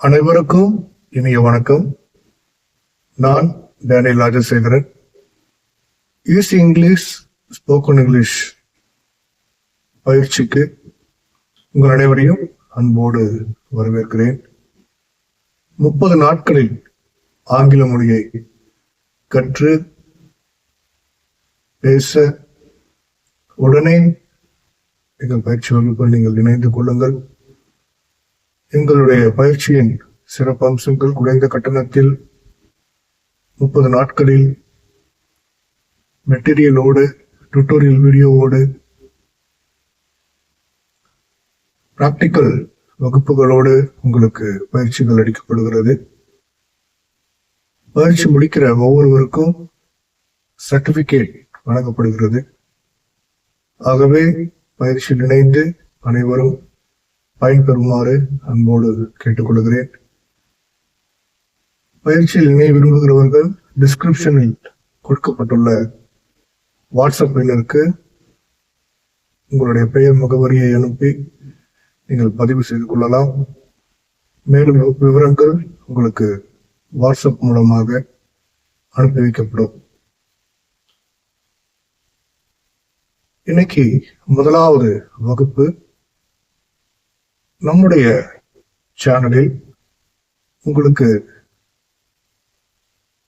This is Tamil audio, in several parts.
அனைவருக்கும் இனிய வணக்கம். நான் Daniel Rajasekaran. Easy English spoken English பயிற்சிக்கு உங்கள் அனைவரையும் அன்போடு வரவேற்கிறேன். 30 நாட்களில் ஆங்கில மொழியை கற்று பேச உடனே எங்கள் பயிற்சி வகுப்பில் நீங்கள் இணைந்து கொள்ளுங்கள். எங்களுடைய பயிற்சியின் சிறப்பம்சங்கள் குறைந்த கட்டணத்தில் 30 நாட்களில் மெட்டீரியலோடு டியூட்டோரியல் வீடியோவோடு பிராக்டிக்கல் வகுப்புகளோடு உங்களுக்கு பயிற்சிகள் அளிக்கப்படுகிறது. பயிற்சி முடிக்கிற ஒவ்வொருவருக்கும் சர்டிபிகேட் வழங்கப்படுகிறது. ஆகவே பயிற்சியில் இணைந்து அனைவரும் பயன்பெறுமாறு அன்போடு கேட்டுக்கொள்கிறேன். பயிற்சியில் இணைய விரும்புகிறவர்கள் டிஸ்கிரிப்ஷனில் கொடுக்கப்பட்டுள்ள வாட்ஸ்அப் எண்ணிற்கு உங்களுடைய பெயர் முகவரியை அனுப்பி நீங்கள் பதிவு செய்து கொள்ளலாம். மேலும் விவரங்கள் உங்களுக்கு வாட்ஸ்அப் மூலமாக அனுப்பி வைக்கப்படும். இன்னைக்கு முதலாவது வகுப்பு. நம்முடைய சேனலில் உங்களுக்கு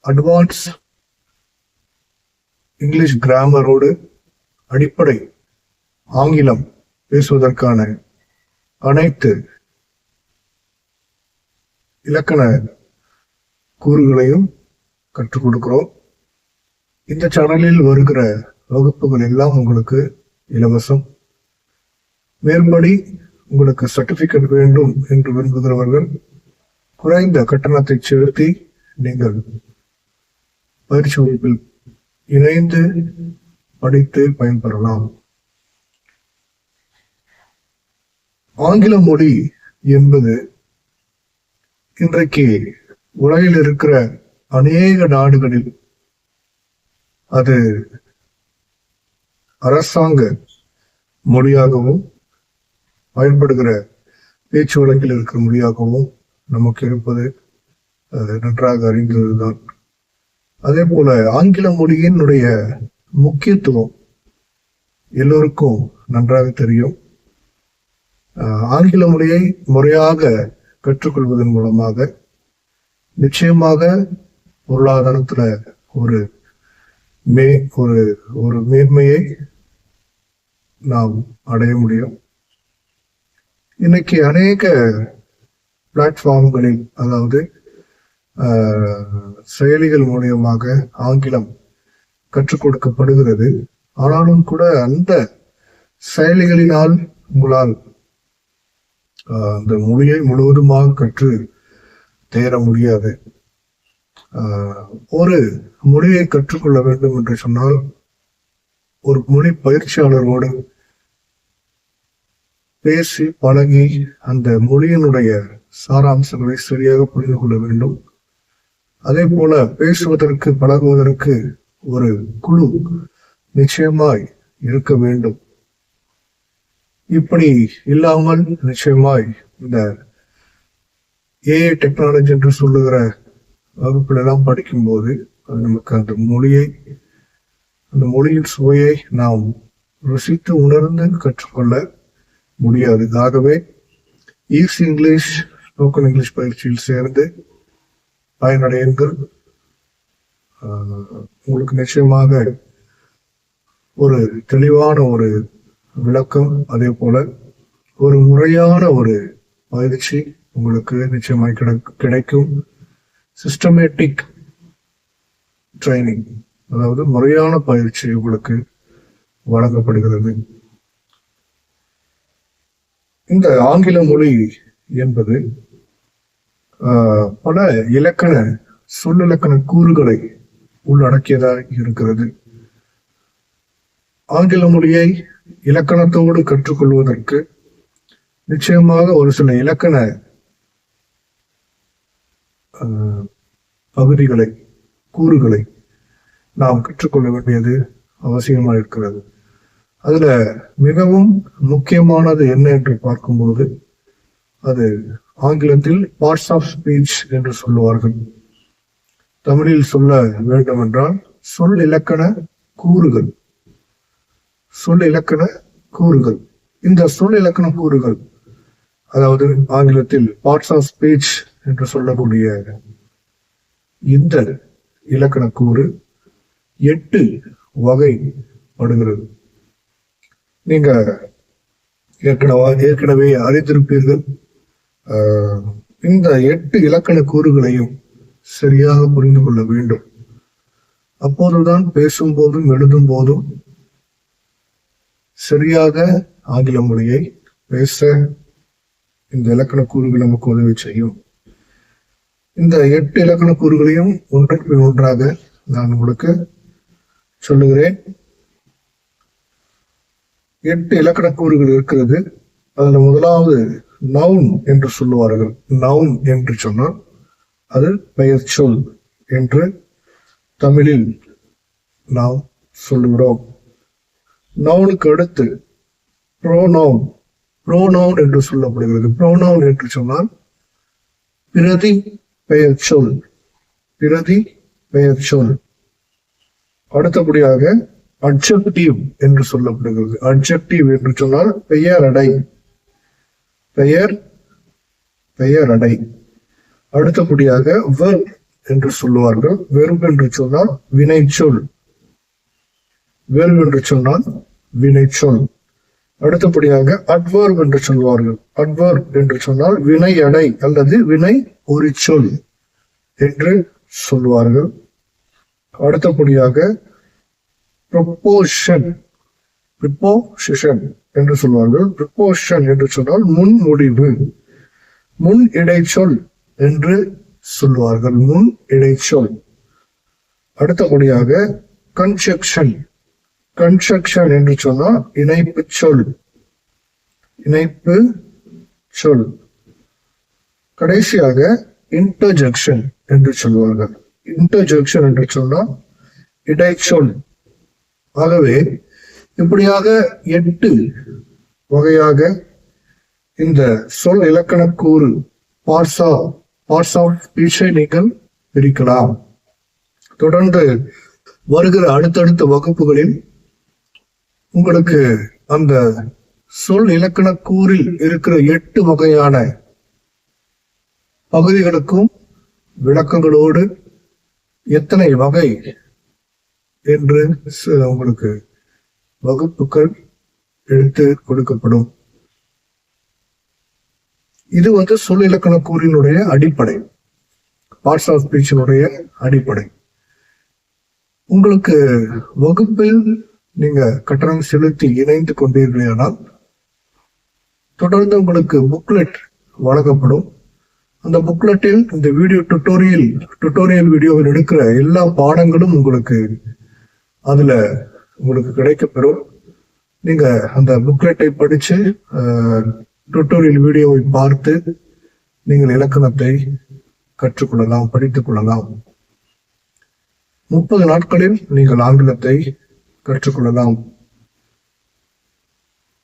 அட்வான்ஸ் இங்கிலீஷ் கிராமரோடு அடிப்படை ஆங்கிலம் பேசுவதற்கான அனைத்து இலக்கண கூறுகளையும் கற்றுக் கொடுக்கிறோம். இந்த சேனலில் வருகிற வகுப்புகள் எல்லாம் உங்களுக்கு இலவசம். மேற்படி உங்களுக்கு சர்டிபிகேட் வேண்டும் என்று விரும்புகிறவர்கள் குறைந்த கட்டணத்தை செலுத்தி நீங்கள் பயிற்சி வகுப்பில் இணைந்து படித்து பயன்பெறலாம். ஆங்கில மொழி என்பது இன்றைக்கு உலகில் இருக்கிற அநேக நாடுகளில் அது அரசாங்க மொழியாகவும் பயன்படுகிற பேச்சு வழக்கில் இருக்கிற மொழியாகவும் நமக்கு இருப்பது நன்றாக அறிந்ததுதான். அதே போல ஆங்கில மொழியினுடைய முக்கியத்துவம் எல்லோருக்கும் நன்றாக தெரியும். ஆங்கில மொழியை முறையாக கற்றுக்கொள்வதன் மூலமாக நிச்சயமாக பொருளாதாரத்துல ஒரு மேன்மையை நாம் அடைய முடியும். இன்னைக்கு அநேக பிளாட்ஃபார்ம்களில், அதாவது செயலிகள் மூலியமாக ஆங்கிலம் கற்றுக் கொடுக்கப்படுகிறது. ஆனாலும் கூட அந்த செயலிகளினால் உங்களால் அந்த மொழியை முழுவதுமாக கற்று தேர முடியாது. ஒரு மொழியை கற்றுக்கொள்ள வேண்டும் என்று சொன்னால் ஒரு மொழி பயிற்சியாளரோடு பேசி பழகி அந்த மொழியினுடைய சாராம்சங்களை சரியாக புரிந்து கொள்ள வேண்டும். அதே போல பேசுவதற்கு பழகுவதற்கு ஒரு குழு நிச்சயமாய் இருக்க வேண்டும். இப்படி இல்லாமல் நிச்சயமாய் இந்த ஏஐ டெக்னாலஜி என்று சொல்லுகிற வகுப்பிலெல்லாம் படிக்கும்போது நமக்கு அந்த மொழியின் சுவையை நாம் ருசித்து உணர்ந்து கற்றுக்கொள்ள முடியாது. ஆகவே ஈஸி இங்கிலீஷ் ஸ்போக்கன் இங்கிலீஷ் பயிற்சியில் சேர்ந்து பயனடையுங்கள். உங்களுக்கு நிச்சயமாக ஒரு தெளிவான ஒரு விளக்கம், அதே போல ஒரு முறையான ஒரு பயிற்சி உங்களுக்கு நிச்சயமாக கிடைக்கும். சிஸ்டமேட்டிக் ட்ரைனிங், அதாவது முறையான பயிற்சி உங்களுக்கு வழங்கப்படுகிறது. இந்த ஆங்கில மொழி என்பது பல சொல்லிலக்கண கூறுகளை உள்ளடக்கியதாக இருக்கிறது. ஆங்கில மொழியை இலக்கணத்தோடு கற்றுக்கொள்வதற்கு நிச்சயமாக ஒரு சில இலக்கண கூறுகளை நாம் கற்றுக்கொள்ள வேண்டியது அவசியமா இருக்கிறது. அதுல மிகவும் முக்கியமானது என்ன என்று பார்க்கும்போது அது ஆங்கிலத்தில் பார்ட்ஸ் ஆஃப் ஸ்பீச் என்று சொல்லுவார்கள். தமிழில் சொல்ல வேண்டும் என்றால் சொல் இலக்கண கூறுகள். சொல் இலக்கண கூறுகள். இந்த சொல் இலக்கண கூறுகள், அதாவது ஆங்கிலத்தில் பார்ட்ஸ் ஆஃப் ஸ்பீச் என்று சொல்லக்கூடிய இந்த இலக்கண கூறு 8 வகைப்படுகிறது. நீங்க ஏற்கனவே அறிந்திருப்பீர்கள். இந்த 8 இலக்கண கூறுகளையும் சரியாக புரிந்து கொள்ள வேண்டும். அப்போதுதான் பேசும் போதும் எழுதும் போதும் சரியாக ஆங்கில மொழியை பேச இந்த இலக்கண கூறுகள் நமக்கு உதவி செய்யும். இந்த 8 இலக்கண கூறுகளையும் ஒன்றின் பின் ஒன்றாக நான் உங்களுக்கு சொல்லுகிறேன். 8 இலக்கண கூறுகள் இருக்கிறது. அதுல முதலாவது நவுன் என்று சொல்லுவார்கள். நவுன் என்று சொன்னால் அது பெயர் சொல் என்று தமிழில் நாம் சொல்லுகிறோம். நவுனுக்கு அடுத்து ப்ரோனவுன். ப்ரோனவுன் என்று சொல்லப்படுகிறது. ப்ரோனவுன் என்று சொன்னால் பிரதி பெயர் சொல். பிரதி பெயர் சொல். அடுத்தபடியாக அட்ஜெக்டிவ் என்று சொல்லப்படுகிறது. அட்ஜெக்டிவ் என்று சொன்னால் பெயரடை. பெயரடை. அடுத்தபடியாக வெர்ப் என்று சொல்லுவார்கள். வெர்ப் என்று சொன்னால் வினைச்சொல். வெர்ப் என்று சொன்னால் வினைச்சொல். அடுத்தபடியாக அட்வர்ப் என்று சொல்வார்கள். அட்வர்ப் என்று சொன்னால் வினை அடை அல்லது வினை ஒரு சொல் என்று சொல்வார்கள். அடுத்தபடியாக ப்ரொபோஷன். ப்ரிப்போசிஷன் என்று சொல்வார்கள். ப்ரிப்போஷன் என்று சொன்னால் முன்முடிவு. முன் இடைச்சொல் என்று சொல்வார்கள். முன் இடைச்சொல். அடுத்தபடியாக கன்ஜக்ஷன். கன்ஜக்ஷன் என்று சொன்னால் இணைப்பு சொல். இணைப்பு சொல். கடைசியாக இன்டர்ஜெக்ஷன் என்று சொல்வார்கள். இன்டர்ஜெக்ஷன் என்று சொன்னால் இடைச்சொல். ஆகவே இப்படியாக 8 வகையாக இந்த சொல் இலக்கண கூறு பார்ட்ஸ் ஆஃப் ஸ்பீச்சை நீங்கள் பிரிக்கலாம். தொடர்ந்து வருகிற அடுத்தடுத்த வகுப்புகளில் உங்களுக்கு அந்த சொல் இலக்கண கூறில் இருக்கிற 8 வகையான பகுதிகளுக்கும் விளக்கங்களோடு எத்தனை வகை என்று உங்களுக்கு வகுப்புகள் எடுத்து கொடுக்கப்படும். இது சொல் இலக்கண கூறினுடைய அடிப்படை. பார்ட்ஸ் ஆஃப் ஸ்பீச்சினுடைய அடிப்படை. உங்களுக்கு வகுப்பில் நீங்க கட்டணம் செலுத்தி இணைந்து கொண்டீர்களானால் தொடர்ந்து உங்களுக்கு புக்லெட் வழங்கப்படும். அந்த புக்லெட்டில் இந்த வீடியோ டுட்டோரியல் வீடியோவில் எடுக்கிற எல்லா பாடங்களும் உங்களுக்கு அதுல உங்களுக்கு கிடைக்கப்பெறும். நீங்க அந்த புக்லெட்டை படிச்சு டுட்டோரியல் வீடியோவை பார்த்து நீங்கள் இலக்கணத்தை கற்றுக்கொள்ளலாம், படித்துக் கொள்ளலாம். 30 நாட்களில் நீங்கள் ஆங்கிலத்தை கற்றுக்கொள்ளலாம்.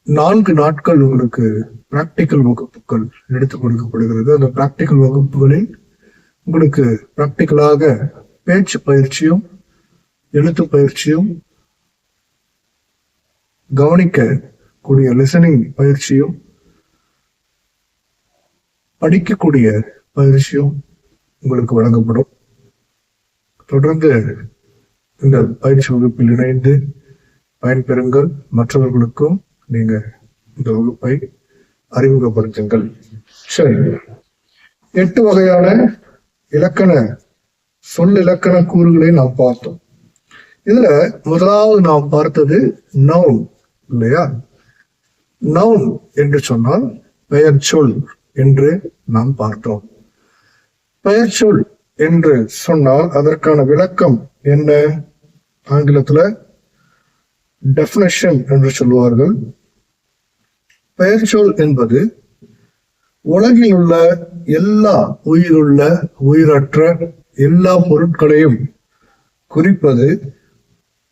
4 நாட்கள் உங்களுக்கு பிராக்டிக்கல் வகுப்புகள் எடுத்துக் கொடுக்கப்படுகிறது. அந்த பிராக்டிக்கல் வகுப்புகளில் உங்களுக்கு பிராக்டிக்கலாக பேச்சு பயிற்சியும் எழுத்து பயிற்சியும் கவனிக்கக்கூடிய லிசனிங் பயிற்சியும் படிக்கக்கூடிய பயிற்சியும் உங்களுக்கு வழங்கப்படும். தொடர்ந்து இந்த பயிற்சி வகுப்பில் இணைந்து பயன்பெறுங்கள். மற்றவர்களுக்கும் நீங்க இந்த வகுப்பை அறிமுகப்படுத்துங்கள். சரி, 8 வகையான சொல் இலக்கண கூறுகளை நாம் பார்த்தோம். இதுல முதலாவது நாம் பார்த்தது நவுன் இல்லையா? நவுன் என்று சொன்னால் பெயர் சொல் என்று நாம் பார்த்தோம். பெயர் சொல் என்று சொன்னால் அதற்கான விளக்கம் என்ன? ஆங்கிலத்துல டெஃபினிஷன் என்று சொல்லுவார்கள். பெயர் சொல் என்பது உலகில் உள்ள எல்லா உயிருள்ள உயிரற்ற எல்லா பொருட்களையும் குறிப்பது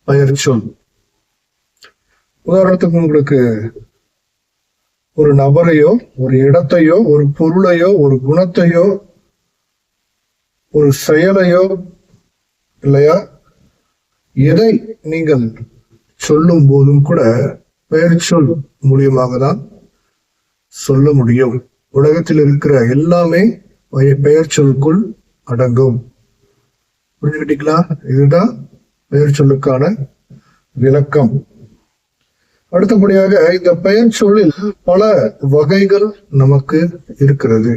பெயர் சொல். உதாரணத்துக்கு உங்களுக்கு ஒரு நபரையோ ஒரு இடத்தையோ ஒரு பொருளையோ ஒரு குணத்தையோ ஒரு செயலையோ இல்லையா எதை நீங்கள் சொல்லும் போதும் கூட பெயர் சொல் மூலியமாக தான் சொல்ல முடியும். உலகத்தில் இருக்கிற எல்லாமே பெயர் சொல்லுக்குள் அடங்கும். புரிஞ்சுக்கிட்டீங்களா? இதுதான் பெயர் சொல்லுக்கான விளக்கம். அடுத்தபடியாக இந்த பெயர் சொல்லில் பல வகைகள் நமக்கு இருக்கிறது.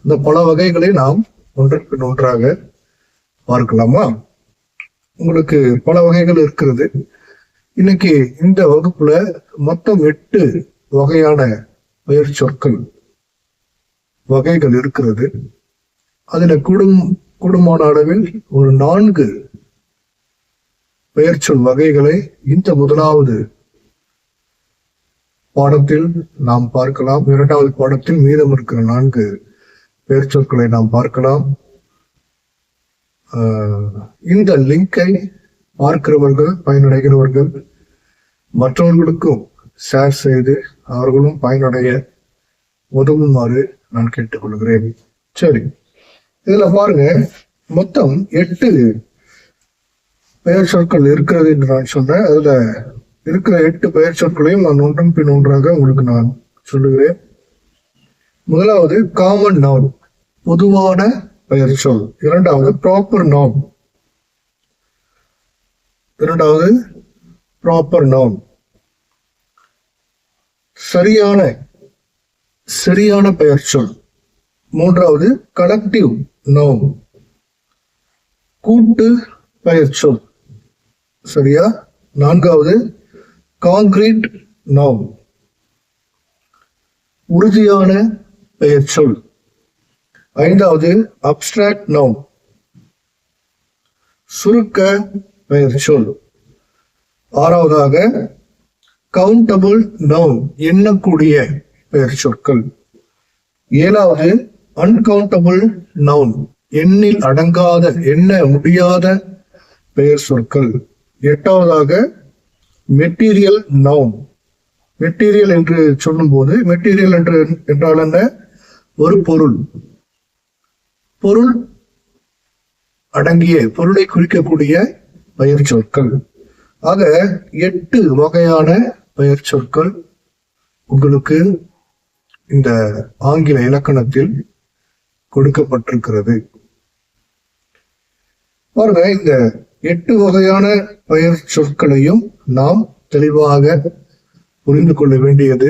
இந்த பல வகைகளை நாம் ஒன்றற்கு ஒன்றாக பார்க்கலாமா? உங்களுக்கு பல வகைகள் இருக்கிறது. இன்னைக்கு இந்த வகுப்புல மொத்தம் 8 வகையான பெயர் சொற்கள் வகைகள் இருக்கிறது. அதுல கூடுமான அளவில் ஒரு 4 பெயர் சொல் வகைகளை இந்த முதலாவது பாடத்தில் நாம் பார்க்கலாம். 2வது பாடத்தில் மீதம் இருக்கிற 4 பெயர் சொற்களை நாம் பார்க்கலாம். இந்த லிங்கை பார்க்கிறவர்கள் பயனடைகிறவர்கள் மற்றவர்களுக்கும் ஷேர் செய்து அவர்களும் பயனடைய உதவுமாறு நான் கேட்டுக்கொள்கிறேன். சரி, இதுல பாருங்க, மொத்தம் 8 பெயர் சொற்கள் இருக்கிறது என்று நான் சொன்னேன். அதுல இருக்கிற 8 பெயர் சொற்களையும் நான் ஒன்றன் பின் ஒன்றாக உங்களுக்கு நான் சொல்லுகிறேன். முதலாவது காமன் நவுன், பொதுவான பெயர் சொல். இரண்டாவது ப்ராப்பர் நவுன். சரியான பெயர் சொல். மூன்றாவது கலெக்டிவ் நவுன், கூட்டு பெயர் சொல். சரியா? நான்காவது கான்கிரீட் நவுன், உறுதியான பெயர் சொல். ஐந்தாவது அப்ஸ்ட்ராக்ட் நவுன், சுருக்க பெயர் சொல். ஆறாவதாக கவுண்டபிள் நவுன், எண்ணக்கூடிய பெயர் சொற்கள். ஏழாவது அன்கவுண்டபிள் நவுன், எண்ணில் அடங்காத எண்ண முடியாத பெயர் சொற்கள். எட்டாவதாக மெட்டீரியல் நவுன். மெட்டீரியல் என்று சொல்லும் போது மெட்டீரியல் என்றால் என்ன? ஒரு பொருள் அடங்கிய பொருளை குறிக்கக்கூடிய பெயர் சொற்கள். ஆக 8 வகையான பெயர் சொற்கள் உங்களுக்கு இந்த ஆங்கில இலக்கணத்தில் கொடுக்கப்பட்டிருக்கிறது. பாருங்க, இந்த 8 வகையான பெயர் சொற்களையும் நாம் தெளிவாக புரிந்து கொள்ள வேண்டியது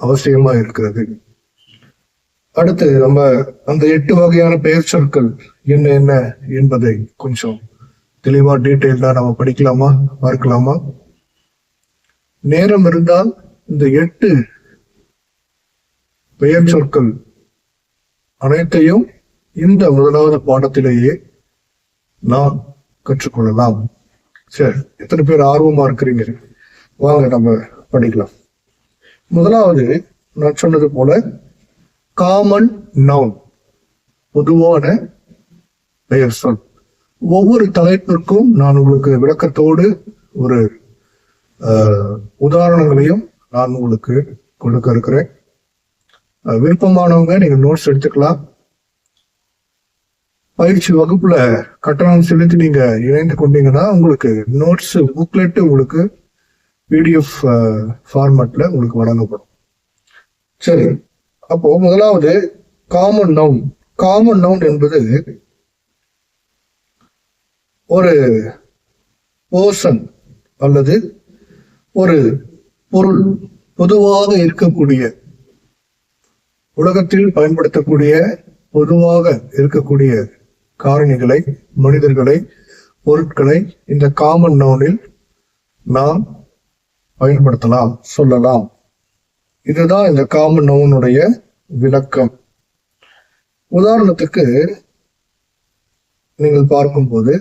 அவசியமா இருக்கிறது. அடுத்து நம்ம அந்த 8 வகையான பெயர் சொற்கள் என்ன என்பதை கொஞ்சம் தெளிவா டீட்டெயில்டா நம்ம படிக்கலாமா, பார்க்கலாமா? நேரம் இருந்தால் இந்த 8 பெயர் சொற்கள் அனைத்தையும் இந்த முதலாவது பாடத்திலேயே நாம் கற்றுக்கொள்ளலாம். சரி, எத்தனை பேர் ஆர்வமா இருக்கிறீங்க? வாங்க நம்ம படிக்கலாம். முதலாவது நான் சொன்னது போல காமன் நவுன், பொதுவான பெயர் சொல். ஒவ்வொரு தலைப்பிற்கும் நான் உங்களுக்கு விளக்கத்தோடு ஒரு உதாரணங்களையும் நான் உங்களுக்கு கொடுக்க இருக்கிறேன். விருப்பமானவங்க நீங்க நோட்ஸ் எடுத்துக்கலாம். பயிற்சி வகுப்புல கட்டணம் செலுத்தி நீங்க இணைந்து கொண்டீங்கன்னா உங்களுக்கு நோட்ஸ் புக்லெட் உங்களுக்கு PDF ஃபார்மேட்ல உங்களுக்கு வழங்கப்படும். சரி, அப்போ முதலாவது காமன் நவுன். காமன் நவுன் என்பது ஒரு பர்சன் அல்லது ஒரு பொருள், பொதுவாக இருக்கக்கூடிய, உலகத்தில் பயன்படுத்தக்கூடிய பொதுவாக இருக்கக்கூடிய காரணிகளை, மனிதர்களை, பொருட்களை இந்த காமன் நவுனில் நாம் பயன்படுத்தலாம், சொல்லலாம். இதுதான் இந்த காமன் நவுனுடைய விளக்கம். உதாரணத்துக்கு நீங்கள் பார்க்கும்போது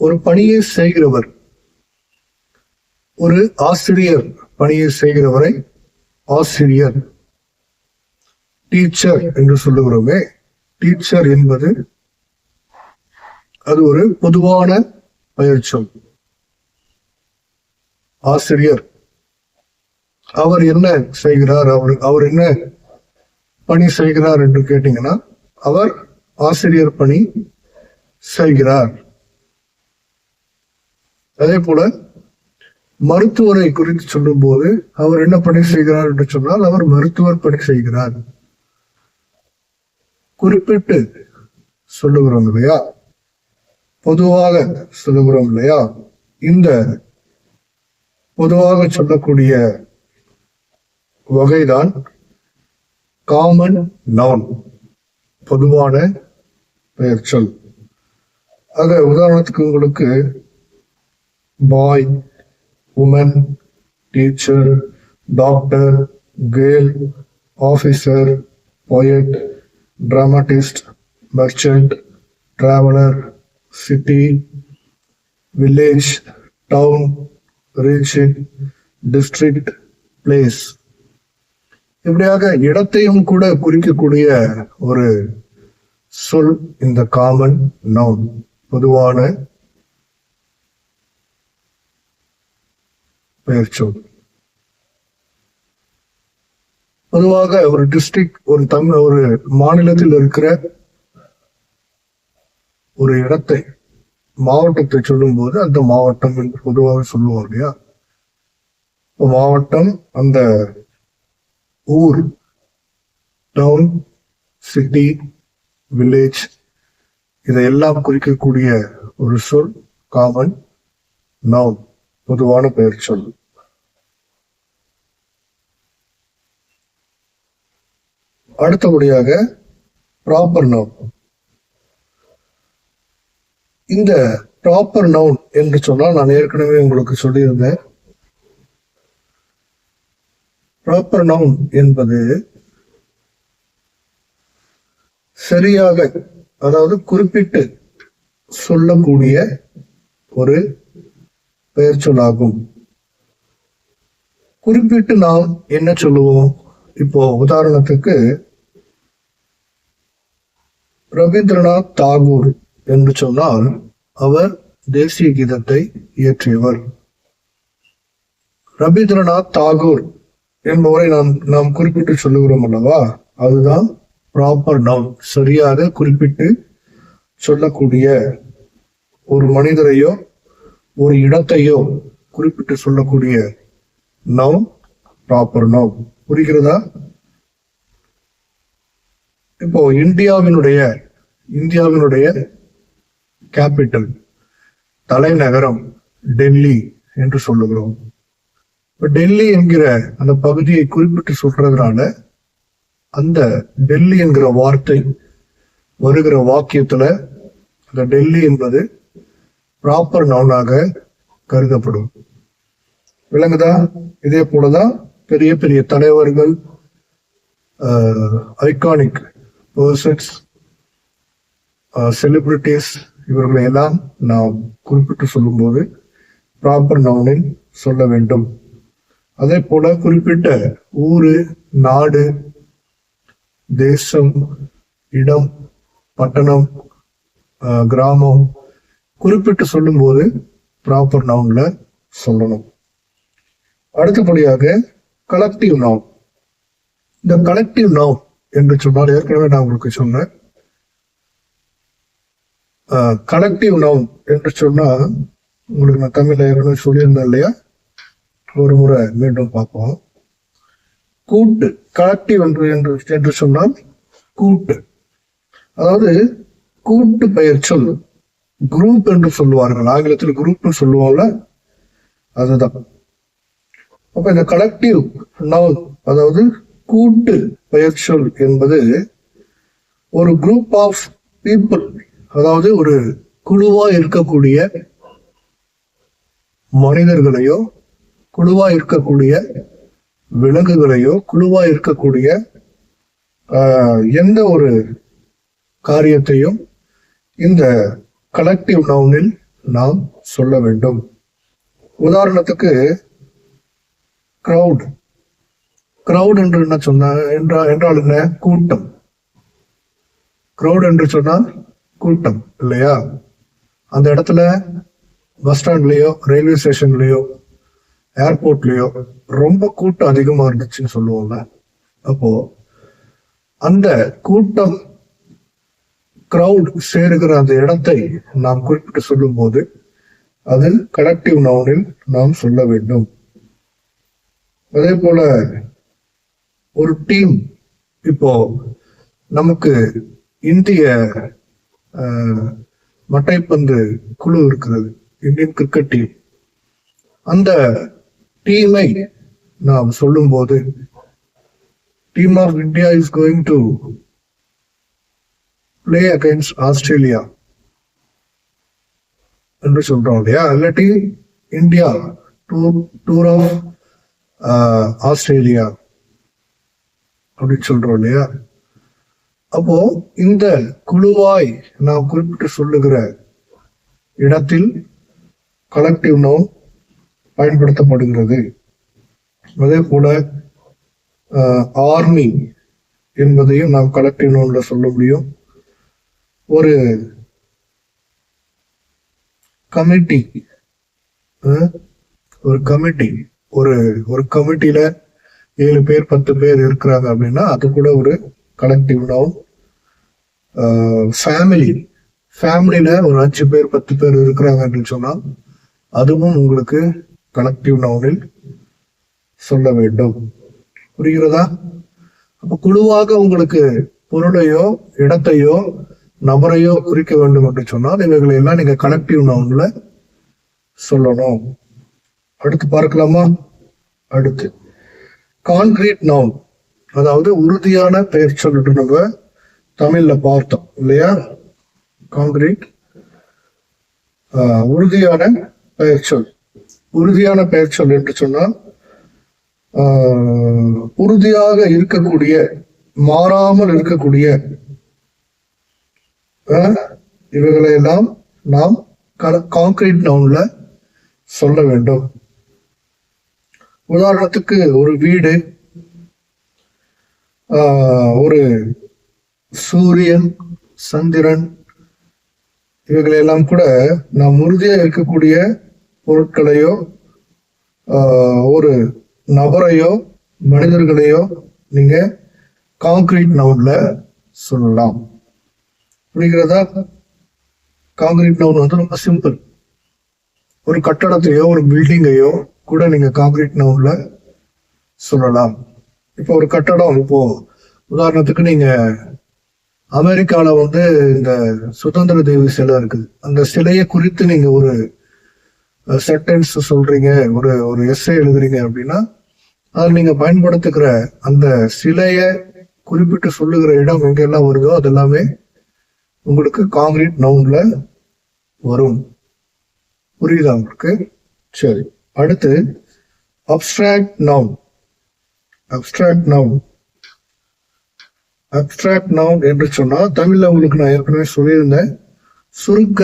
ஒரு பணியை செய்கிறவர், ஒரு ஆசிரியர் பணியை செய்கிறவரை ஆசிரியர், டீச்சர் என்று சொல்லுகிறோமே, டீச்சர் என்பது அது ஒரு பொதுவான பெயர் சொல். ஆசிரியர், அவர் என்ன செய்கிறார், அவர் என்ன பணி செய்கிறார் என்று கேட்டீங்கன்னா, அவர் ஆசிரியர் பணி செய்கிறார். அதே போல மருத்துவரை குறித்து சொல்லும் போது அவர் என்ன பணி செய்கிறார் என்று சொன்னால், அவர் மருத்துவர் பணி செய்கிறார். குறிப்பிட்டு சொல்லுகிறோம் இல்லையா, பொதுவாக சொல்லுகிறோம் இல்லையா, இந்த பொதுவாக சொல்லக்கூடிய வகைதான் காமன் நவுன், பொதுவான பெயர் சொல். ஆக உதாரணத்துக்கு உங்களுக்கு boy, woman, teacher, doctor, girl, officer, poet, dramatist, merchant, traveller, city, village, town, region, district, place, இப்படியாக இடத்தையும் கூட குறிக்கக்கூடிய ஒரு சொல் இந்த காமன் நவுன், பொதுவான பெயர் சொல். பொதுவாக ஒரு டிஸ்ட்ரிக்ட், ஒரு மாநிலத்தில் இருக்கிற ஒரு இடத்தை, மாவட்டத்தை சொல்லும் போது அந்த மாவட்டம் என்று பொதுவாக சொல்லுவோம் இல்லையா. மாவட்டம், அந்த ஊர், டவுன், சிட்டி, வில்லேஜ், இதையெல்லாம் குறிக்கக்கூடிய ஒரு சொல் காமன் நவுன், பொதுவான பெயர் சொல். அடுத்தபடியாக ப்ராப்பர் நவுன். இந்த ப்ராப்பர் நவுன் என்று சொன்னால், நான் ஏற்கனவே உங்களுக்கு சொல்லியிருந்தேன், ப்ராப்பர் நவுன் என்பது சரியாக, அதாவது குறிப்பிட்டு சொல்லக்கூடிய ஒரு பெயர் சொல்லாகும். குறிப்பிட்டு நாம் என்ன சொல்லுவோம்? இப்போ உதாரணத்துக்கு ரவீந்திரநாத் தாகூர் என்று சொன்னால், அவர் தேசிய கீதத்தை இயற்றியவர். ரவீந்திரநாத் தாகூர் என்பவரை நாம் குறிப்பிட்டு சொல்லுகிறோம் அல்லவா, அதுதான் ப்ராப்பர் நவுன். சரியாக குறிப்பிட்டு சொல்லக்கூடிய ஒரு மனிதரையோ ஒரு இடத்தையோ குறிப்பிட்டு சொல்லக்கூடிய நவுன் ப்ராப்பர் நவுன். புரிகிறதா? இப்போ இந்தியாவினுடைய கேபிட்டல், தலைநகரம் டெல்லி என்று சொல்லுகிறோம். இப்ப டெல்லி என்கிற அந்த பகுதியை குறிப்பிட்டு சொல்றதுனால, அந்த டெல்லி என்கிற வார்த்தை வருகிற வாக்கியத்துல அந்த டெல்லி என்பது ப்ராப்பர் நவுனாக கருதப்படும். விளங்குதா? இதே போலதான் பெரிய பெரிய தலைவர்கள், ஐகானிக் பர்சன்ஸ், செலிபிரிட்டிஸ், இவர்களை எல்லாம் நாம் குறிப்பிட்டு சொல்லும் போது ப்ராப்பர் நவுனில் சொல்ல வேண்டும். அதே போல குறிப்பிட்ட ஊரு, நாடு, தேசம், இடம், பட்டணம், கிராமம் குறிப்பிட்டு சொல்லும் போது ப்ராப்பர் நவுன்ல சொல்லணும். அடுத்தபடியாக கலெக்டிவ் நவுன். இந்த கலெக்டிவ் நவுன் என்று சொன்னால், ஏற்கனவே நான் உங்களுக்கு சொன்னேன், கலெக்டிவ் நவுன் என்று சொன்னா, உங்களுக்கு நான் தமிழ்ல ஏற்கனவே சொல்லியிருந்தேன் இல்லையா, ஒரு முறை மீண்டும் பார்ப்போம். கூட்டு, கலெக்டிவ் என்று சொன்னால் கூட்டு, அதாவது கூட்டு பெயர் சொல், குரூப் என்று சொல்லுவார்கள். ஆங்கிலத்தில் குரூப் சொல்லுவாங்கல்ல, அதுதான். அப்ப இந்த கலெக்டிவ் நவுன், அதாவது கூட்டு பெயர் சொல் என்பது ஒரு குரூப் ஆஃப் பீப்புள், அதாவது ஒரு குழுவா இருக்கக்கூடிய மனிதர்களையோ, குழுவா இருக்கக்கூடிய விலங்குகளையோ, குழுவா இருக்கக்கூடிய எந்த ஒரு காரியத்தையும் இந்த கலெக்டிவ் நவுனில் நாம் சொல்ல வேண்டும். உதாரணத்துக்கு கிரவுட். கிரவுட் என்று என்ன என்றால் என்ன? கூட்டம். கிரவுட் என்று சொன்னால் கூட்டம் இல்லையா? அந்த இடத்துல பஸ் ஸ்டாண்ட்லயோ ரயில்வே ஸ்டேஷன்லயோ ஏர்போர்ட்லயோ ரொம்ப கூட்டம் அதிகமா இருந்துச்சுன்னு சொல்லுவோம்ல. அப்போ அந்த கூட்டம் கிரவுட் சேருகிற அந்த இடத்தை நாம் குறிப்பிட்டு சொல்லும் போது அதில் கலெக்டிவ் நவுனில் நாம் சொல்ல வேண்டும். அதே போல ஒரு டீம், இப்போ நமக்கு இந்திய மட்டைப்பந்து குழு இருக்கிறது, இந்தியன் கிரிக்கெட் டீம். அந்த டீமை நாம் சொல்லும் போது team of India is going to play against Australia என்று சொல்றோம் இல்லையா, இல்லாட்டி இந்தியா டூர் ஆஃப் ஆஸ்திரேலியா அப்படின்னு சொல்றோம் இல்லையா. அப்போ இந்த குழுவாய் நாம் குறிப்பிட்டு சொல்லுகிற இடத்தில் கலெக்டிவ் நவுன் பயன்படுத்தப்படுகிறது. அதே போல ஆர்மி என்பதையும் நாம் கலெக்டிவ் நவுன்ல சொல்ல முடியும். ஒரு கமிட்டி, ஒரு கமிட்டியில 7 பேர் 10 பேர் இருக்கிறாங்க அப்படின்னா அது கூட ஒரு கலெக்டிவ் நவுன். ஃபேமிலியில ஒரு 5 பேர் 10 பேர் இருக்கிறாங்க அப்படின்னு சொன்னா அதுவும் உங்களுக்கு கலெக்டிவ் நவுனில் சொல்ல வேண்டும். புரிகிறதா? அப்ப குழுவாக உங்களுக்கு பொருளையோ இடத்தையோ நபரையோ குறிக்க வேண்டும் என்று சொன்னால் இவைகளை எல்லாம் நீங்க கலெக்டிவ் நவுன்ல சொல்லணும். அடுத்து பார்க்கலாமா? அடுத்து கான்கிரீட் நவுன், அதாவது உறுதியான பெயர் சொல்லிட்டு நம்ம தமிழ்ல பார்த்தோம் இல்லையா. கான்கிரீட் உறுதியான பெயர் சொல். உறுதியான பெயர் சொல் என்று சொன்னால் உறுதியாக இருக்கக்கூடிய, மாறாமல் இருக்கக்கூடிய இவைகளை எல்லாம் நாம் கான்கிரீட் நவுன்ல சொல்ல வேண்டும். உதாரணத்துக்கு ஒரு வீடு, ஒரு சூரியன், சந்திரன், இவைகளெல்லாம் கூட நாம் உறுதியா இருக்கக்கூடிய பொருட்களையோ ஒரு நபரையோ மனிதர்களையோ நீங்க கான்கிரீட் நவுன்ல சொல்லலாம். புரிகிறதா? கான்கிரீட் நவுன் வந்து ரொம்ப சிம்பிள். ஒரு கட்டடத்தையோ ஒரு பில்டிங்கையோ கூட நீங்க கான்கிரீட் நவுன்ல சொல்லலாம். இப்போ ஒரு கட்டடம், இப்போ உதாரணத்துக்கு நீங்க அமெரிக்கால வந்து இந்த சுதந்திர தேவி சிலை இருக்குது, அந்த சிலையை குறித்து நீங்க ஒரு சென்டென்ஸ் சொல்றீங்க, ஒரு எஸ்ஸே எழுதுறீங்க அப்படின்னா அதில் நீங்க பயன்படுத்துகிற அந்த சிலைய குறிப்பிட்டு சொல்லுகிற இடம் எங்கெல்லாம் வருதோ அது எல்லாமே உங்களுக்கு கான்கிரீட் நவுன்ல வரும். புரியுதா உங்களுக்கு? சரி, அடுத்து அப்ஸ்ட்ராக்ட் நவுன். அப்ஸ்ட்ராக்ட் நவுன் என்று சொன்னா தமிழ்ல உங்களுக்கு நான் ஏற்கனவே சொல்லியிருந்தேன், சுருக்க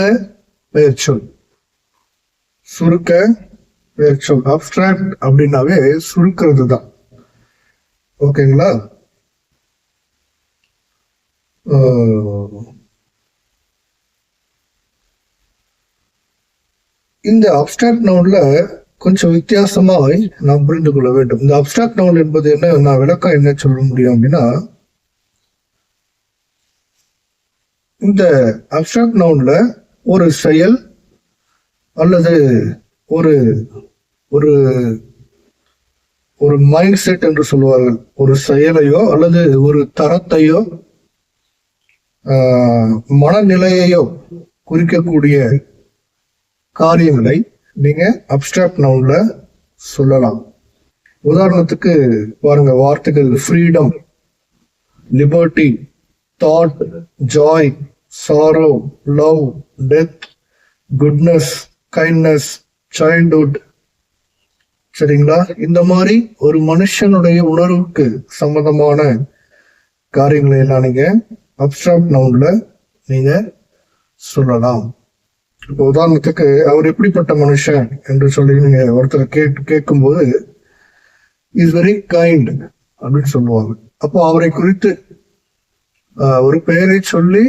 பெயர்ச்சொல். அப்ஸ்ட்ராக்ட் அப்படின்னாவே சுருக்கிறது தான். ஓகேங்களா? இந்த அப்ஸ்ட்ராக்ட் நவுன்ல கொஞ்சம் வித்தியாசமாய் நாம் புரிந்து கொள்ள வேண்டும். இந்த அப்ஸ்ட்ராக்ட் நவுன் என்பது என்ன, நான் விளக்கம் என்ன சொல்ல முடியும் அப்படின்னா, இந்த அப்ஸ்ட்ராக்ட் நவுன்ல ஒரு செயல் அல்லது ஒரு ஒரு ஒரு மைண்ட் செட் என்று சொல்லுவார்கள், ஒரு செயலையோ அல்லது ஒரு தரத்தையோ மனநிலையையோ குறிக்கக்கூடிய காரியங்களை நீங்க அப்ஸ்ட்ராக்ட் நவுன்ல சொல்லலாம். உதாரணத்துக்கு பாருங்க, வார்த்தைகள் freedom, liberty, thought, Joy, sorrow, love, death, goodness, kindness, childhood. சரிங்களா? இந்த மாதிரி ஒரு மனுஷனுடைய உணர்வுக்கு சம்பந்தமான காரியங்களை எல்லாம் நீங்க அப்ஸ்ட்ராக்ட் நவுன்ல நீங்க சொல்லலாம். இப்போ உதாரணத்துக்கு அவர் எப்படிப்பட்ட மனுஷன் என்று சொல்லி நீங்க ஒருத்தரை கேட்கும்போது இஸ் வெரி கைண்ட் அப்படின்னு சொல்லுவாங்க. அப்போ அவரை குறித்து ஒரு பெயரை சொல்லி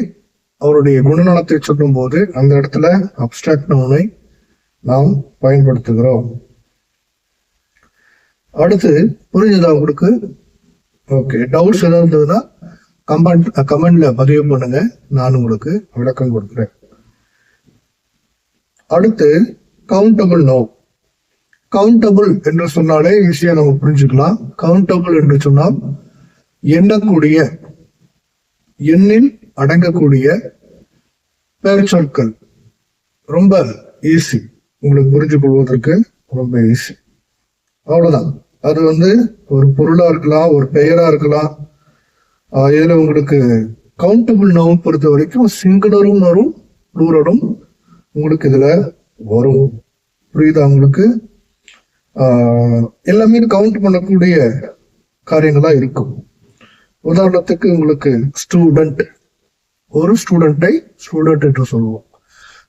அவருடைய குணநலத்தை சொல்லும் போது அந்த இடத்துல அப்ஸ்ட்ராக்ட் நவுனை நாம் பயன்படுத்துகிறோம். அடுத்து புரிஞ்சதா உங்களுக்கு? ஓகே, டவுட்ஸ் ஏதாவது இருந்ததுன்னா கமெண்ட்ல பதிவு பண்ணுங்க, நான் உங்களுக்கு விளக்கம் கொடுக்குறேன். அடுத்து கவுண்டபிள் நவுன். கவுண்டபிள் என்று சொன்னாலே ஈஸியா நம்ம புரிஞ்சுக்கலாம். கவுண்டபிள் என்று சொன்னால் எண்ணக்கூடிய, எண்ணில் அடங்கக்கூடிய பெயர் சொற்கள். ரொம்ப ஈஸி, உங்களுக்கு புரிஞ்சு கொள்வதற்கு ரொம்ப ஈஸி. அவ்வளவுதான். அது ஒரு பொருளா இருக்கலாம், ஒரு பெயரா இருக்கலாம். இதுல உங்களுக்கு கவுண்டபிள் நவுன் பொறுத்த வரைக்கும் சிங்குலரும் வரும், ப்ளூரலும் உங்களுக்கு இதுல வரும். புரியுதா உங்களுக்கு? எல்லாமே கவுண்ட் பண்ணக்கூடிய காரியங்களா இருக்கும். உதாரணத்துக்கு உங்களுக்கு ஸ்டூடெண்ட், ஒரு ஸ்டூடெண்டை ஸ்டூடெண்ட் என்று சொல்லுவோம்.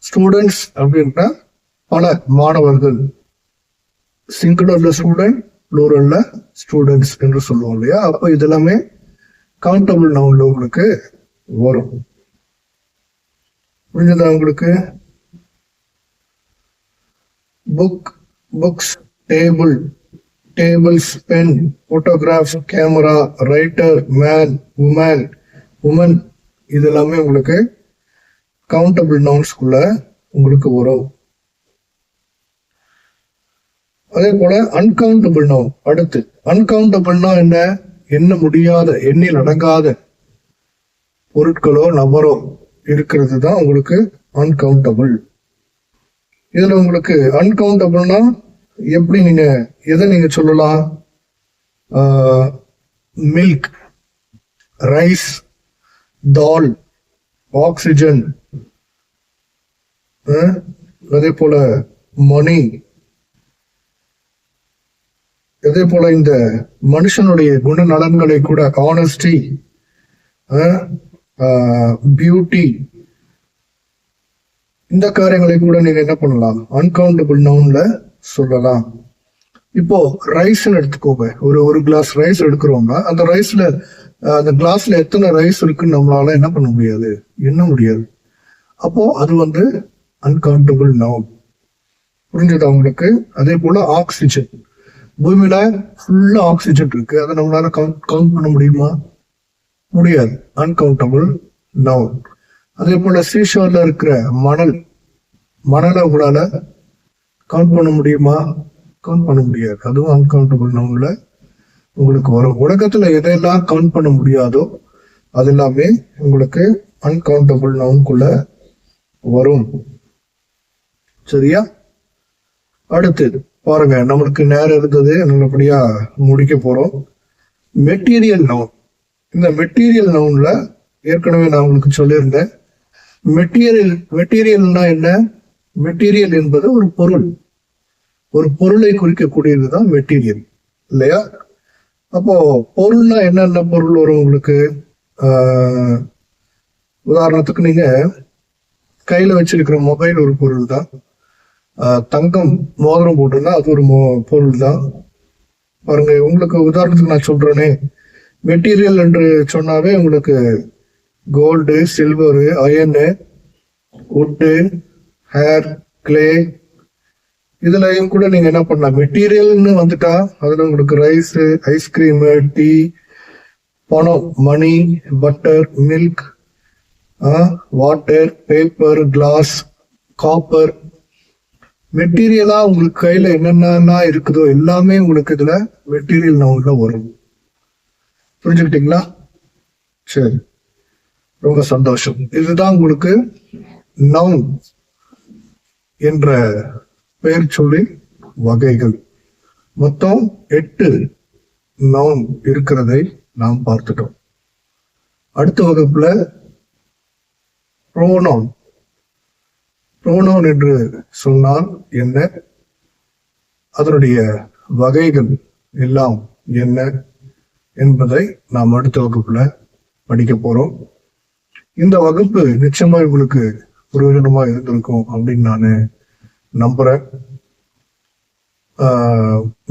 ஸ்டூடெண்ட்ஸ் அப்படின்னா பல மாணவர்கள். சிங்குலர்ல ஸ்டூடெண்ட், ப்ளூரல்ல ஸ்டூடெண்ட்ஸ் என்று சொல்லுவோம் இல்லையா? அப்ப இதெல்லாமே கவுண்டபிள் நவுன்ல உங்களுக்கு வரும். புரிஞ்சதா உங்களுக்கு? Book, books, table, tables, pen, photograph, camera, writer, man, woman, woman, இதெல்லாமே உங்களுக்கு கவுண்டபிள் நவுன்ஸ்குள்ள உங்களுக்கு வரும். அதே போல அன்கவுண்டபிள் நவுன். அடுத்து அன்கவுண்டபிள்னா என்ன? எண்ண முடியாத, எண்ணில் அடங்காத பொருட்களோ நபரோ இருக்கிறது தான் உங்களுக்கு அன்கவுண்டபிள். இதுல உங்களுக்கு அன்கவுண்டபிள்னா எப்படி நீங்க எதை நீங்க சொல்லலாம்? மில்க், ரைஸ், தால், ஆக்சிஜன், அதே போல மணி, அதே போல இந்த மனுஷனுடைய குணநலன்களை கூட, ஆனஸ்டி, பியூட்டி, இந்த காரியங்களை கூட நீங்க என்ன பண்ணலாம்? அன்கவுண்டபிள் நவுன்ல சொல்லலாம். இப்போ ரைஸ்ன்னு எடுத்துக்கோங்க. ஒரு கிளாஸ் ரைஸ் எடுக்கிறோம்னா அந்த ரைஸ்ல, அந்த கிளாஸ்ல எத்தனை ரைஸ் இருக்குன்னு நம்மளால என்ன பண்ண முடியாது, எண்ண முடியாது. அப்போ அது அன்கவுண்டபிள் நவுன். புரிஞ்சதா உங்களுக்கு? அதே போல ஆக்சிஜன். பூமியில ஃபுல்லா ஆக்சிஜன் இருக்கு, அதை நம்மளால கவுண்ட் பண்ண முடியுமா? முடியாது. Uncountable noun. அதே போல சீஷோர்ல இருக்கிற மணல், மணலை உங்களால கவுண்ட் பண்ண முடியுமா? கவுண்ட் பண்ண முடியாது. அதுவும் அன்கவுண்டபிள் நவுன்ல உங்களுக்கு வரும். உலகத்துல எதையெல்லாம் கவுண்ட் பண்ண முடியாதோ அது எல்லாமே உங்களுக்கு அன்கவுண்டபிள் நவுன்குள்ள வரும். சரியா? அடுத்தது பாருங்க, நம்மளுக்கு நேரம் இருந்தது, நல்லபடியா முடிக்க போறோம். Material noun. இந்த மெட்டீரியல் நவுன்ல ஏற்கனவே நான் உங்களுக்கு சொல்லியிருந்தேன். மெட்டீரியல்னா என்ன? மெட்டீரியல் என்பது ஒரு பொருள், ஒரு பொருளை குறிக்கக்கூடியதுதான் மெட்டீரியல் இல்லையா? அப்போ பொருள்னா என்னென்ன பொருள் வரும் உங்களுக்கு? உதாரணத்துக்கு நீங்க கையில வச்சிருக்கிற மொபைல் ஒரு பொருள் தான். தங்கம் மோதிரம் போட்டுன்னா அது ஒரு பொருள் தான். பாருங்க, உங்களுக்கு உதாரணத்துக்கு நான் சொல்றேனே, மெட்டீரியல் என்று சொன்னாவே உங்களுக்கு கோல்டு, சில்வரு, அயனு, உட்டு, ஹேர், கிளே, இதுலயும் கூட நீங்க என்ன பண்ணலாம்? மெட்டீரியல்னு வந்துட்டா அதுல உங்களுக்கு ரைஸ், ஐஸ்கிரீம், டீ, பணம், money, butter, milk, water, paper, glass, copper, மெட்டீரியலா உங்களுக்கு கையில என்னென்ன இருக்குதோ எல்லாமே உங்களுக்கு இதுல மெட்டீரியல் நவுன்ல வரும். புரிஞ்சுக்கிட்டீங்களா? சரி, ரொம்ப சந்தோஷம். இதுதான் உங்களுக்கு நவுன் என்ற பெயர் சொல்லி வகைகள். மொத்தம் 8 நவுன் இருக்கிறதை நாம் பார்த்துட்டோம். அடுத்த வகுப்புல ப்ரோனவுன். ப்ரோனவுன் என்று சொன்னால் என்ன, அதனுடைய வகைகள் எல்லாம் என்ன என்பதை நாம் அடுத்த வகுப்புல படிக்க போறோம். இந்த வகுப்பு நிச்சயமா உங்களுக்கு பிரயோஜனமா இருந்திருக்கும் அப்படின்னு நான் நம்புறேன்.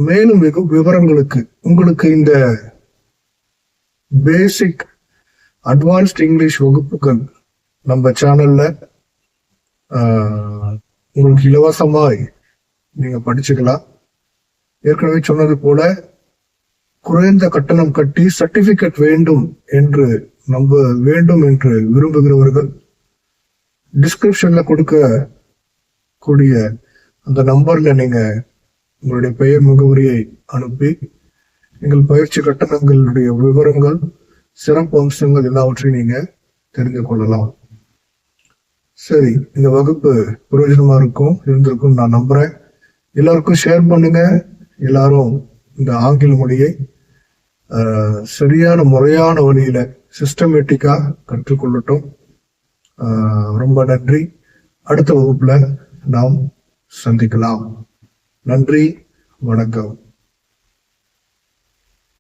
மேலும் விவரங்களுக்கு உங்களுக்கு இந்த பேசிக் அட்வான்ஸ்ட் இங்கிலீஷ் வகுப்புகள் நம்ம சேனல்ல உங்களுக்கு இலவசமாய் நீங்க படிச்சுக்கலாம். ஏற்கனவே சொன்னது போல குறைந்த கட்டணம் கட்டி சர்டிபிகேட் வேண்டும் என்று விரும்புகிறவர்கள் டிஸ்கிரிப்ஷன்ல கொடுக்க கூடிய அந்த நம்பர்ல நீங்க உங்களுடைய பெயர் முகவரியை அனுப்பி எங்கள் பயிற்சி கட்டணங்களுடைய விவரங்கள், சிறப்பு அம்சங்கள் எல்லாவற்றையும் நீங்க தெரிந்து கொள்ளலாம். சரி, இந்த வகுப்பு பிரயோஜனமா இருந்திருக்கும் நான் நம்புறேன். எல்லாருக்கும் ஷேர் பண்ணுங்க. எல்லாரும் இந்த ஆங்கில மொழியை சரியான முறையான வழியில சிஸ்டமேட்டிக்கா கற்றுக்கொள்ளட்டும். ரொம்ப நன்றி. அடுத்த வகுப்புல நாம் சந்திக்கலாம். நன்றி, வணக்கம்.